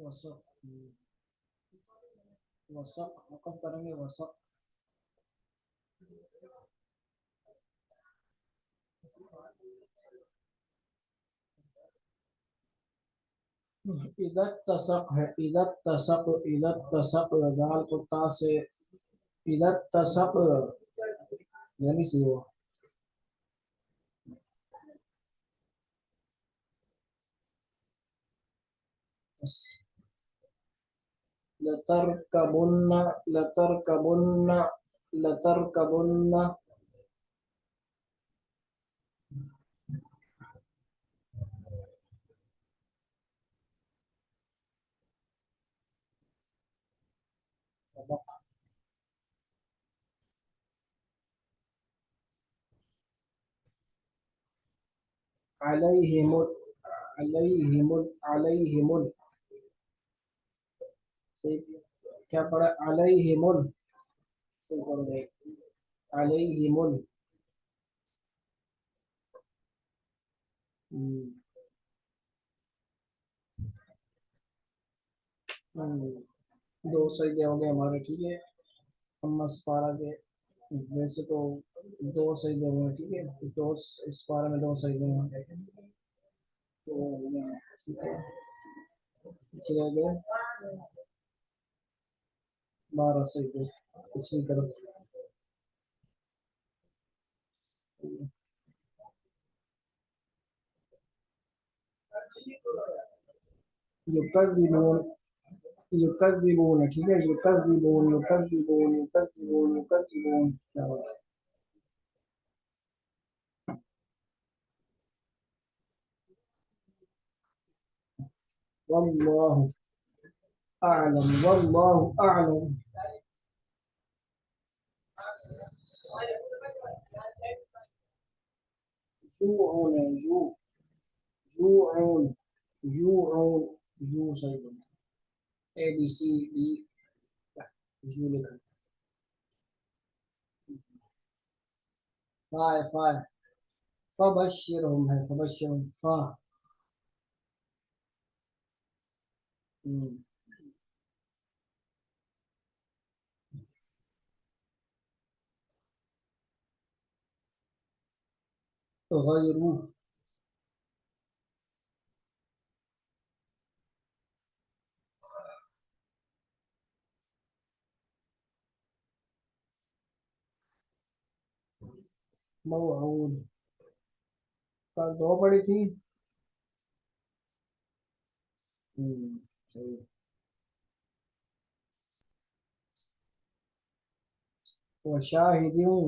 وسق وسق وقف کریں گے وسق. اذا اتسق ہے اذا اتسق اذا اتسق دال کو تا سے اذا اتسق یعنی سی ہوا. لتركبن لتركبن لتركبن عليهم عليهم کیا پڑھا علیہم علیہم دو سجدے ہوں گے ہمارے ٹھیک ہے. ہم اس پارہ کے ویسے تو دو سجدے ہوں گے ٹھیک ہے. دو اس پارہ میں دو سجدے ہوں گے تو چلے گئے 12 سجدے پچھلی طرف. یکذبون یکذبون ٹھیک ہے. یکذبون یکذبون یکذبون یکذبون کیا بات ہے. واللہ اعلم واللہ اعلم. جوعون جوعون جوعون جو صحیح بنا اے بی سی ڈی جو لکھا. فائے فائے فبشرهم ہے فبشرهم فا غیرو موعود کل دو پڑی تھی. صحیح. وشاہدوں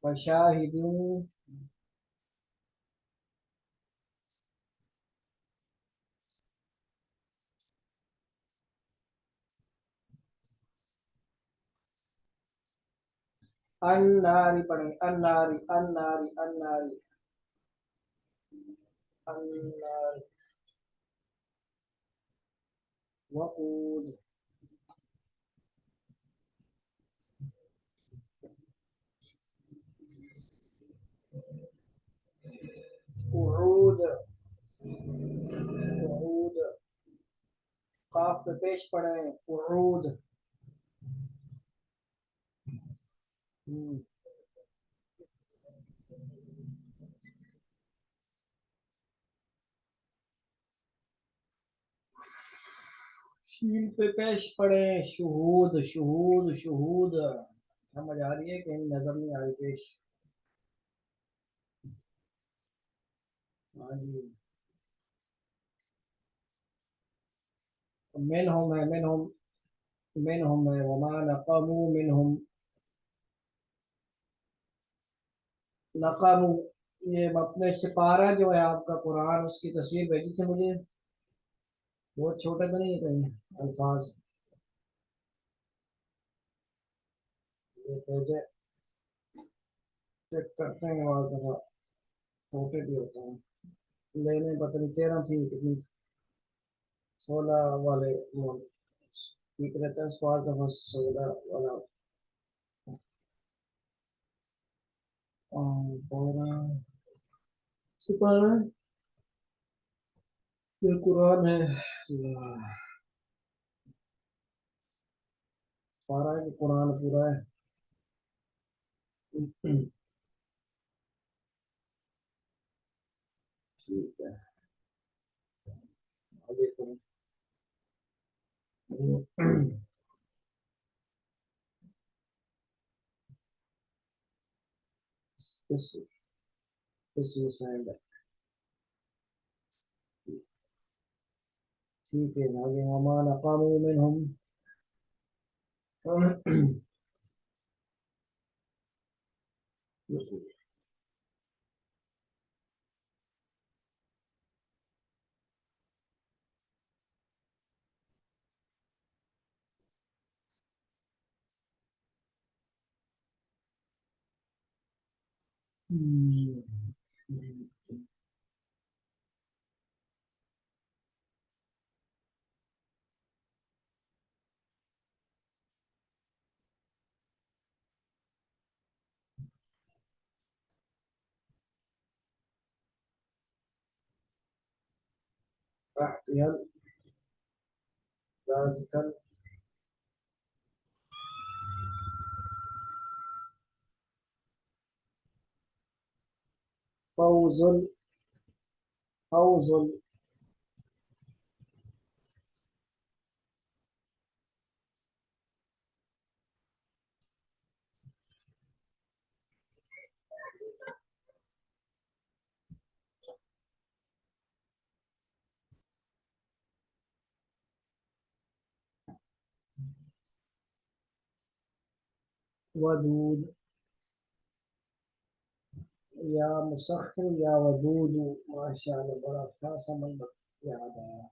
وشاہدوں الناری پڑھیں الناری الناری الناری الناری وقود وعود وعود قاف پہ پیش پڑھیں وعود. شین پہ پیش پڑھیں شہود شہود شہود. سمجھ آ رہی ہے کہ نظر نہیں آ رہی پیش. ہاں جی منہم ہے منہم منہم ہے وما نقموا منہم نقموا. یہ اپنے سپارہ جو ہے آپ کا قرآن اس کی تصویر بھیجی تھی مجھے. بہت چھوٹے تو نہیں ہے کہیں الفاظ یہ بھیجے چیک کرتے ہیں بعض دفعہ چھوٹے بھی ہوتے ہیں. لینے پتہ نہیں 13 تھی کتنی 16 والے ٹھیک رہتا ہے. بعض دفعہ 16 والا 12 سپارہ یہ قرآن ہے. کہ قرآن پورا ہے. ٹھیک ہے آگے کریں. کس کس سینڈ ہے. ٹھیک ہے آگے وما نقموا منهم. احتيال ذلك فوز فوز ودود. یا مسخر یا ودود. ماشاء اللہ بڑا خاصا نمبر یاد آیا.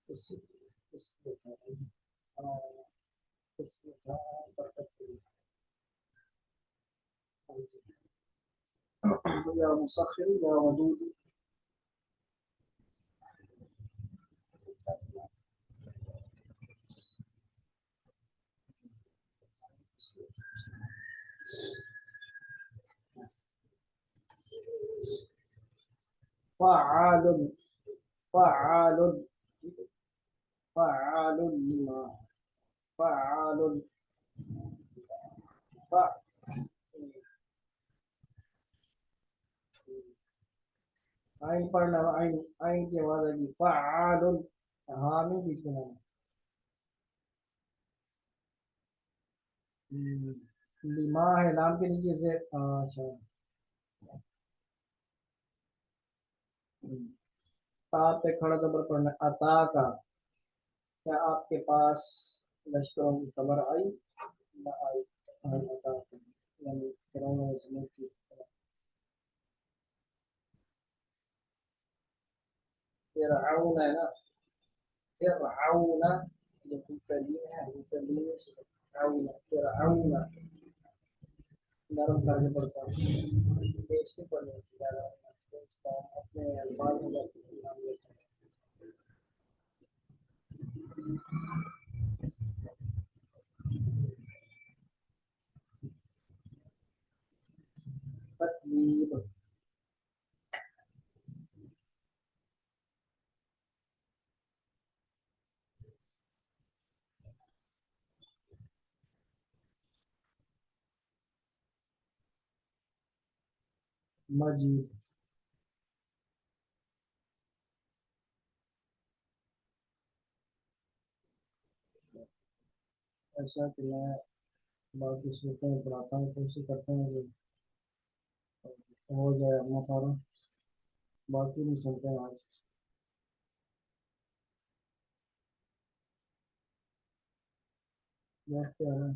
اس اس میں تھا اس میں تھا برکت کی. یا مسخر یا ودود. فعال فعال فعال لما فعال فعل. آئین پڑھنا آئین آئین کی آواز آئے گی فعال. ہاں نہیں بیچ میں لما ہے لام کے نیچے سے. اچھا تا پہ کھڑا زبر پڑھنا. عطا کا کیا آپ کے پاس لشکروں کی خبر آئی نہ آئی. عطا کا یعنی فرعون و ثمود کی. فرعون ہے نا. فرعون جو مفعلین ہے مفعلین سے فرعون فرعون نرم کر کے پڑھتا ہوں. پیش نہیں پڑھنے کی زیادہ اپنے الفاظ میں جاتے ہیں نام لیتے ہیں. تقریب مجید. ایسا کہ میں باقی صورتوں میں پڑھاتا ہوں کوشش کرتے ہیں کہ ہو جائے اپنا سارا. باقی نہیں سنتے ہیں آج. دیکھتے ہیں